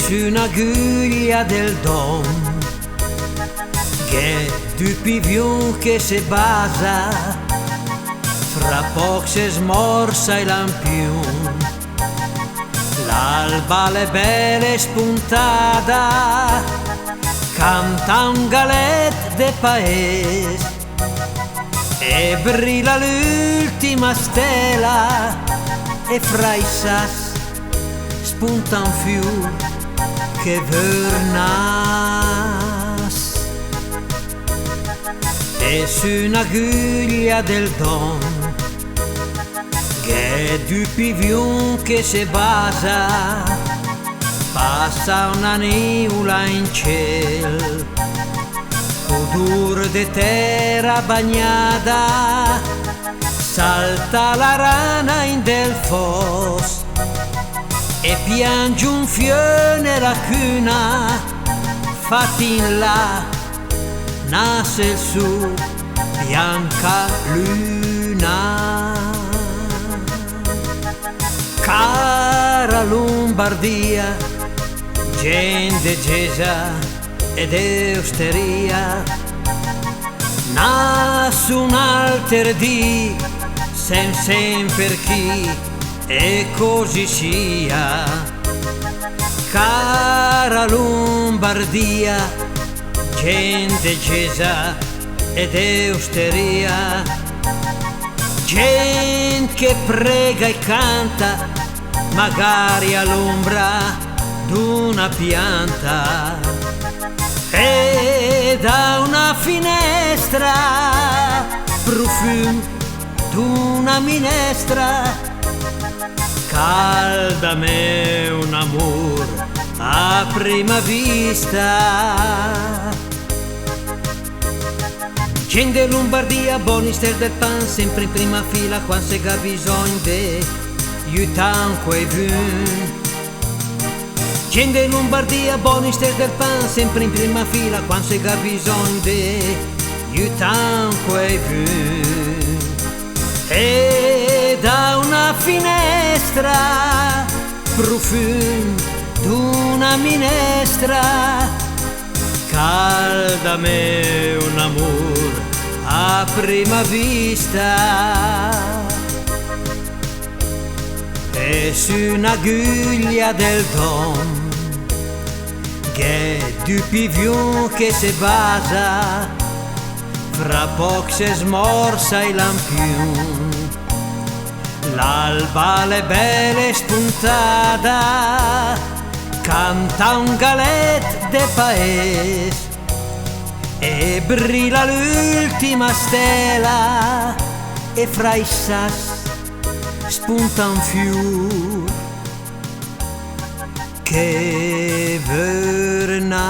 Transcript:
su una guglia del dom che du pivion che se basa, fra poc se smorza il lampion. L'alba le belle spuntada, canta un galet de paese e brilla l'ultima stella e fra i sassi spunta un fior che vernas. E su una guglia del don che du pivion che se basa, passa una nivola in ciel, odor de terra bagnata, salta la rana in del fos e piange un fiore la cuna, fatti in là nasce il su bianca luna. Cara Lombardia, gente gesa ed eusteria, nasce un alter dì, sempre chi e così sia. Cara Lombardia, gente gesa ed eusteria, gente che prega e canta, magari all'ombra d'una pianta, e da una finestra profumo d'una minestra. Caldame un amor a prima vista. Gente Lombardia, bonister del pan, sempre in prima fila quando se ha bisogno de aiutan quei vun. Gente Lombardia, bonister del pan, sempre in prima fila quando se ha bisogno de aiutan quei vun. E da una finestra profumo d'una minestra, caldame un amor a prima vista. E su una guglia del don che du pivion che se basa, fra poc se smorza il lampion. L'alba le belle spuntada, canta un galet de paese e brilla l'ultima stella e fra i sassi spunta un fior che verna.